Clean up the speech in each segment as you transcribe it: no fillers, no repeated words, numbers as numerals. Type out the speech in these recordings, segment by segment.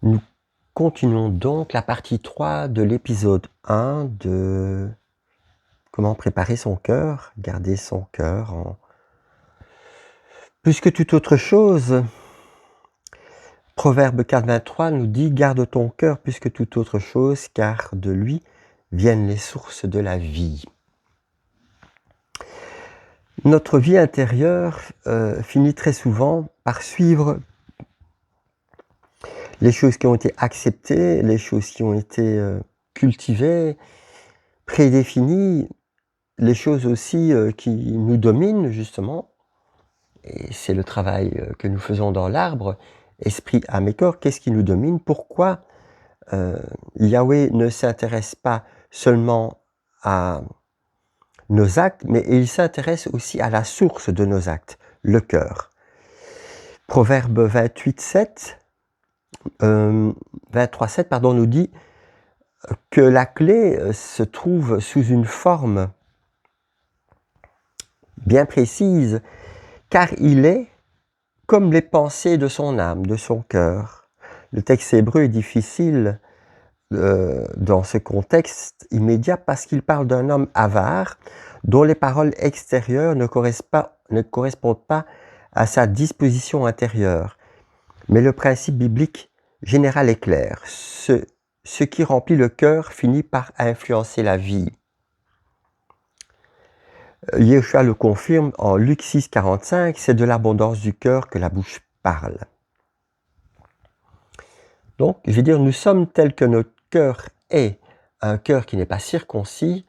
Nous continuons donc la partie 3 de l'épisode 1 de comment préparer son cœur, garder son cœur en plus que toute autre chose. Proverbe 4,23 nous dit « Garde ton cœur plus que toute autre chose, car de lui viennent les sources de la vie. » Notre vie intérieure finit très souvent par suivre les choses qui ont été acceptées, les choses qui ont été cultivées, prédéfinies, les choses aussi qui nous dominent justement, et c'est le travail que nous faisons dans l'arbre, esprit, âme et corps, qu'est-ce qui nous domine? Pourquoi Yahweh ne s'intéresse pas seulement à nos actes, mais il s'intéresse aussi à la source de nos actes, le cœur. Proverbe 23,7 nous dit que la clé se trouve sous une forme bien précise, car il est comme les pensées de son âme, de son cœur. Le texte hébreu est difficile dans ce contexte immédiat parce qu'il parle d'un homme avare dont les paroles extérieures ne correspondent pas à sa disposition intérieure. Mais le principe biblique général est clair. Ce qui remplit le cœur finit par influencer la vie. Yeshua le confirme en Luc 6,45, c'est de l'abondance du cœur que la bouche parle. Donc, je veux dire, nous sommes tels que notre cœur est. Un cœur qui n'est pas circoncis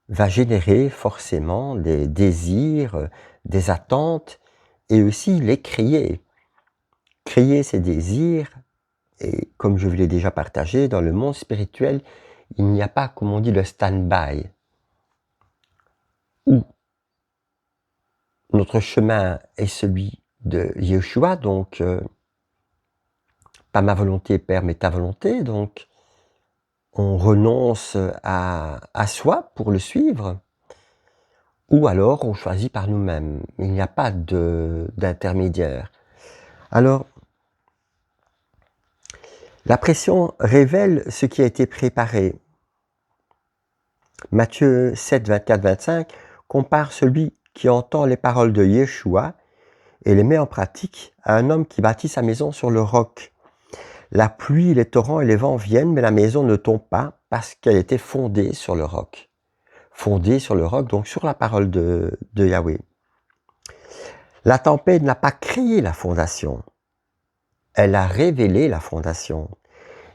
va générer forcément des désirs, des attentes, et aussi les crier. Crier ses désirs, et comme je vous l'ai déjà partagé, dans le monde spirituel, il n'y a pas, comme on dit, le stand-by, où notre chemin est celui de Yeshua, donc pas ma volonté, Père, mais ta volonté, donc on renonce à soi pour le suivre, ou alors on choisit par nous-mêmes. Il n'y a pas d'intermédiaire. Alors, la pression révèle ce qui a été préparé. Matthieu 7, 24, 25 compare celui qui entend les paroles de Yeshua et les met en pratique à un homme qui bâtit sa maison sur le roc. La pluie, les torrents et les vents viennent, mais la maison ne tombe pas parce qu'elle était fondée sur le roc. Fondée sur le roc, donc sur la parole de Yahweh. La tempête n'a pas créé la fondation. Elle a révélé la fondation.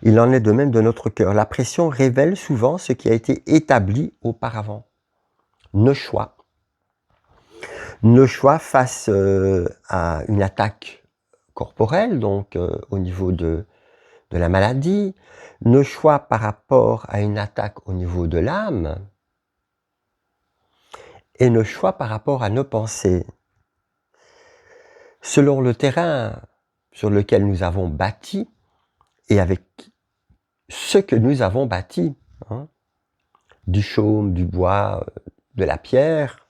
Il en est de même de notre cœur. La pression révèle souvent ce qui a été établi auparavant. Nos choix. Nos choix face à une attaque corporelle, donc au niveau de la maladie. Nos choix par rapport à une attaque au niveau de l'âme. Et nos choix par rapport à nos pensées. Selon le terrain sur lequel nous avons bâti, et avec ce que nous avons bâti, du chaume, du bois, de la pierre,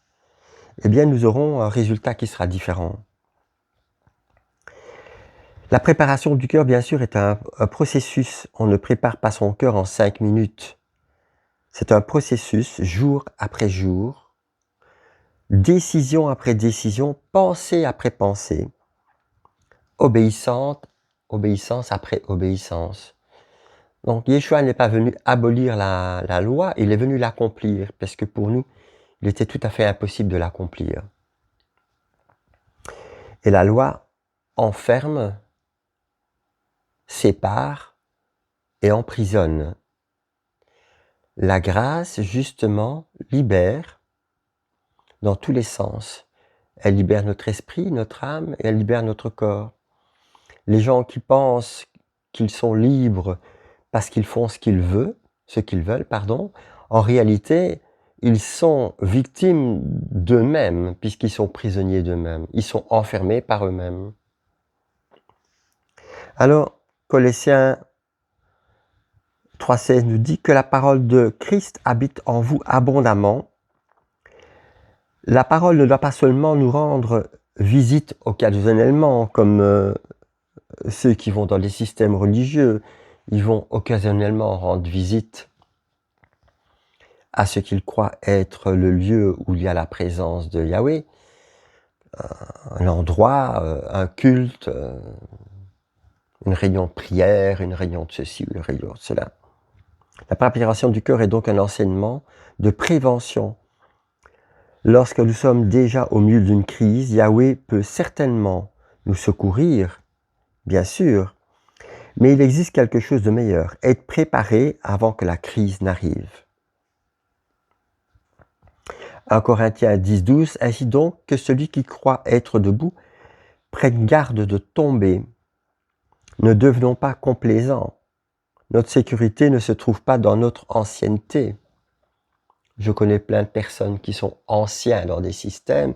eh bien nous aurons un résultat qui sera différent. La préparation du cœur, bien sûr, est un processus. On ne prépare pas son cœur en 5 minutes. C'est un processus, jour après jour, décision après décision, pensée après pensée, obéissance après obéissance. Donc, Yeshua n'est pas venu abolir la loi, il est venu l'accomplir, parce que pour nous, il était tout à fait impossible de l'accomplir. Et la loi enferme, sépare et emprisonne. La grâce, justement, libère dans tous les sens. Elle libère notre esprit, notre âme, et elle libère notre corps. Les gens qui pensent qu'ils sont libres parce qu'ils font ce qu'ils veulent, en réalité, ils sont victimes d'eux-mêmes, puisqu'ils sont prisonniers d'eux-mêmes. Ils sont enfermés par eux-mêmes. Alors, Colossiens 3,16 nous dit que la parole de Christ habite en vous abondamment. La parole ne doit pas seulement nous rendre visite occasionnellement, comme ceux qui vont dans les systèmes religieux, ils vont occasionnellement rendre visite à ce qu'ils croient être le lieu où il y a la présence de Yahweh, un endroit, un culte, une réunion de prière, une réunion de ceci, une réunion de cela. La préparation du cœur est donc un enseignement de prévention. Lorsque nous sommes déjà au milieu d'une crise, Yahweh peut certainement nous secourir, bien sûr, mais il existe quelque chose de meilleur, être préparé avant que la crise n'arrive. 1 Corinthiens 10, 12, ainsi donc que celui qui croit être debout prenne garde de tomber. Ne devenons pas complaisants. Notre sécurité ne se trouve pas dans notre ancienneté. Je connais plein de personnes qui sont anciens dans des systèmes,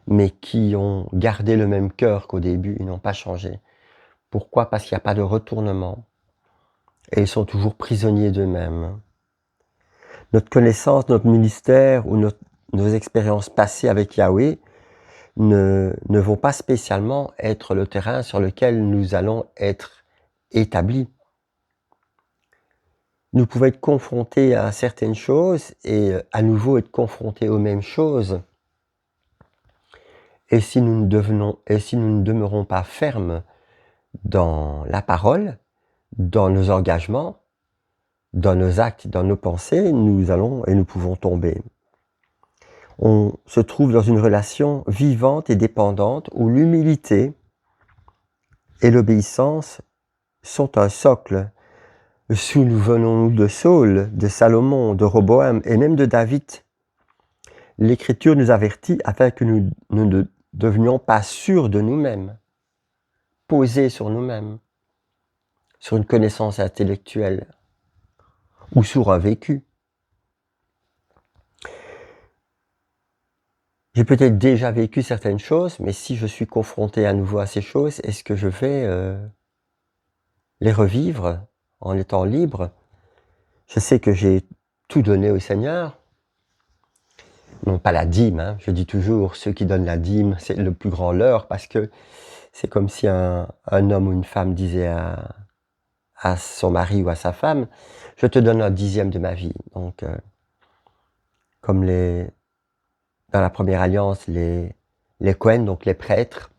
mais qui ont gardé le même cœur qu'au début, ils n'ont pas changé. Pourquoi? Parce qu'il n'y a pas de retournement. Et ils sont toujours prisonniers d'eux-mêmes. Notre connaissance, notre ministère ou nos expériences passées avec Yahweh ne vont pas spécialement être le terrain sur lequel nous allons être établis. Nous pouvons être confrontés à certaines choses et à nouveau être confrontés aux mêmes choses. Et si nous ne demeurons pas fermes dans la parole, dans nos engagements, dans nos actes, dans nos pensées, nous pouvons tomber. On se trouve dans une relation vivante et dépendante où l'humilité et l'obéissance sont un socle. Souvenons-nous de Saül, de Salomon, de Roboam et même de David. L'Écriture nous avertit afin que nous ne devenions pas sûrs de nous-mêmes, posés sur nous-mêmes, sur une connaissance intellectuelle ou sur un vécu. J'ai peut-être déjà vécu certaines choses, mais si je suis confronté à nouveau à ces choses, est-ce que je vais les revivre en étant libre? Je sais que j'ai tout donné au Seigneur. Non pas la dîme, hein. Je dis toujours, ceux qui donnent la dîme, c'est le plus grand leurre, parce que c'est comme si un homme ou une femme disait à son mari ou à sa femme, je te donne 1/10 de ma vie. Donc, comme dans la première alliance, les Cohen, donc les prêtres,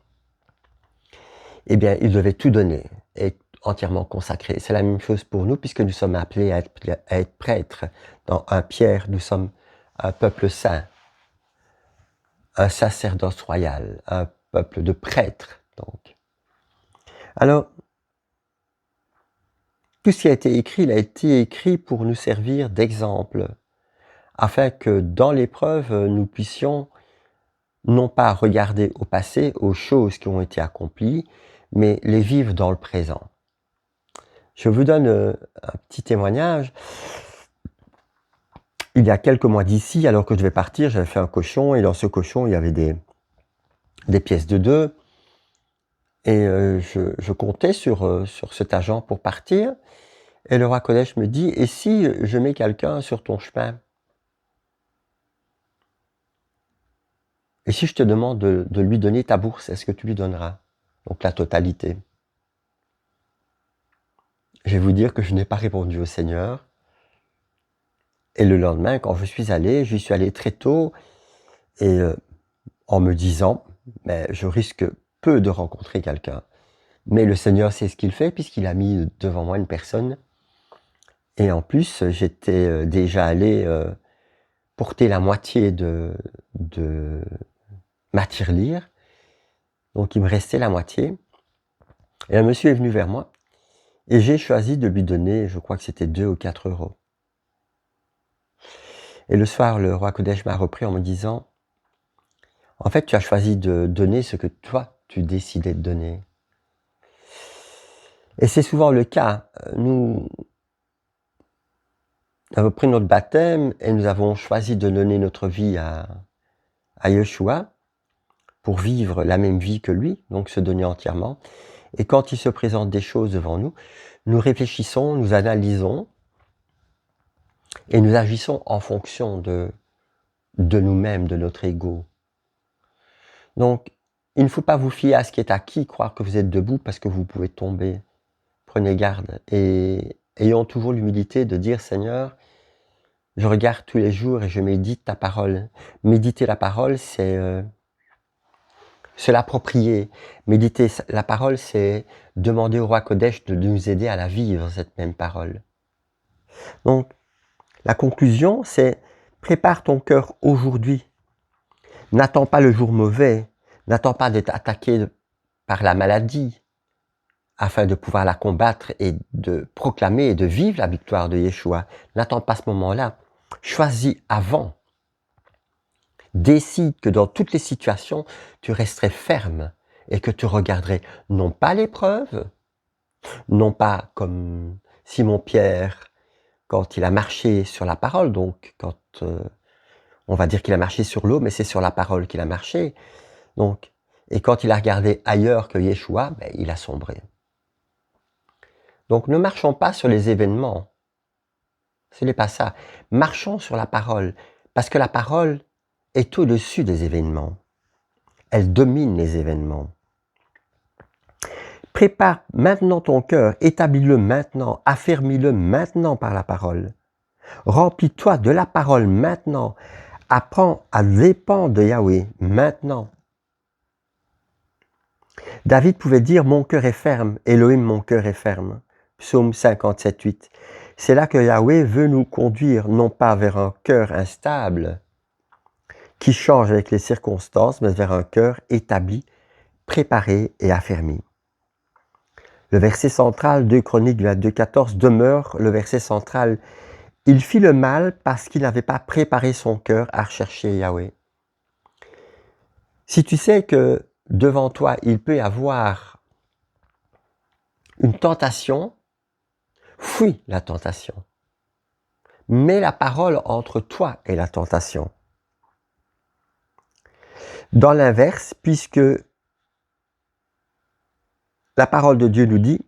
eh bien, ils devaient tout donner, être entièrement consacrés. C'est la même chose pour nous, puisque nous sommes appelés à être prêtres. Dans 1 Pierre, nous sommes un peuple saint, un sacerdoce royal, un peuple de prêtres. Donc. Alors, tout ce qui a été écrit, il a été écrit pour nous servir d'exemple, afin que dans l'épreuve, nous puissions non pas regarder au passé, aux choses qui ont été accomplies, mais les vivre dans le présent. Je vous donne un petit témoignage. Il y a quelques mois d'ici, alors que je devais partir, j'avais fait un cochon, et dans ce cochon, il y avait des pièces de 2, et je comptais sur cet agent pour partir, et le roi Kodesh me dit, et si je mets quelqu'un sur ton chemin? Et si je te demande de lui donner ta bourse, est-ce que tu lui donneras? Donc la totalité. Je vais vous dire que je n'ai pas répondu au Seigneur. Et le lendemain, quand je suis allé très tôt, et en me disant, mais je risque peu de rencontrer quelqu'un. Mais le Seigneur sait ce qu'il fait, puisqu'il a mis devant moi une personne. Et en plus, j'étais déjà allé porter la moitié de ma tirelire. Donc il me restait la moitié. Et un monsieur est venu vers moi. Et j'ai choisi de lui donner, je crois que c'était 2 ou 4 euros. Et le soir, le roi Kodesh m'a repris en me disant, en fait, tu as choisi de donner ce que toi, tu décidais de donner. Et c'est souvent le cas. Nous avons pris notre baptême et nous avons choisi de donner notre vie à Yeshua pour vivre la même vie que lui, donc se donner entièrement. Et quand il se présente des choses devant nous, nous réfléchissons, nous analysons et nous agissons en fonction de nous-mêmes, de notre ego. Donc, il ne faut pas vous fier à ce qui est acquis, croire que vous êtes debout parce que vous pouvez tomber. Prenez garde et ayons toujours l'humilité de dire, Seigneur, je regarde tous les jours et je médite ta parole. Méditer la parole, c'est se l'approprier. Méditer la parole, c'est demander au roi Kodesh de nous aider à la vivre, cette même parole. Donc, la conclusion, c'est prépare ton cœur aujourd'hui. N'attends pas le jour mauvais. N'attends pas d'être attaqué par la maladie afin de pouvoir la combattre et de proclamer et de vivre la victoire de Yeshua. N'attends pas ce moment-là. Choisis avant. Décide que dans toutes les situations, tu resterais ferme et que tu regarderais non pas l'épreuve, non pas comme Simon-Pierre quand il a marché sur la parole, donc quand on va dire qu'il a marché sur l'eau, mais c'est sur la parole qu'il a marché. Donc, et quand il a regardé ailleurs que Yeshua, ben, il a sombré. Donc ne marchons pas sur les événements. Ce n'est pas ça. Marchons sur la parole, parce que la parole est au-dessus des événements. Elle domine les événements. Prépare maintenant ton cœur, établis-le maintenant, affermis-le maintenant par la parole. Remplis-toi de la parole maintenant. Apprends à dépendre de Yahweh maintenant. David pouvait dire « Mon cœur est ferme, Elohim, mon cœur est ferme ». Psaume 57, 8. C'est là que Yahweh veut nous conduire, non pas vers un cœur instable, qui change avec les circonstances, mais vers un cœur établi, préparé et affermi. Le verset central, 2 Chroniques 22, 14, demeure le verset central. Il fit le mal parce qu'il n'avait pas préparé son cœur à rechercher Yahweh. Si tu sais que devant toi, il peut y avoir une tentation, fuis la tentation. Mets la parole entre toi et la tentation. Dans l'inverse, puisque la parole de Dieu nous dit,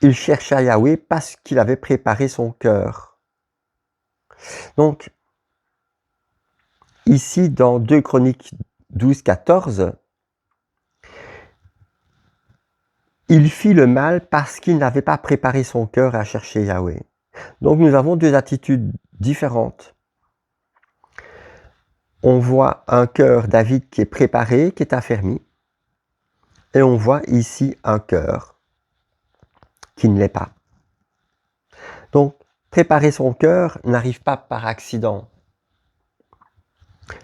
il chercha Yahweh parce qu'il avait préparé son cœur. Donc, ici, dans 2 Chroniques 12, 14, il fit le mal parce qu'il n'avait pas préparé son cœur à chercher Yahweh. Donc, nous avons deux attitudes différentes. On voit un cœur, David, qui est préparé, qui est affermi. Et on voit ici un cœur qui ne l'est pas. Donc, préparer son cœur n'arrive pas par accident.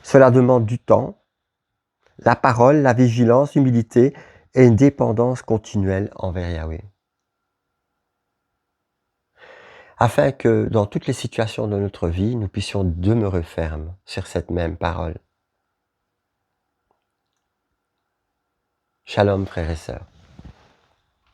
Cela demande du temps, la parole, la vigilance, l'humilité et une dépendance continuelle envers Yahweh. Afin que dans toutes les situations de notre vie, nous puissions demeurer fermes sur cette même parole. Shalom, frères et sœurs.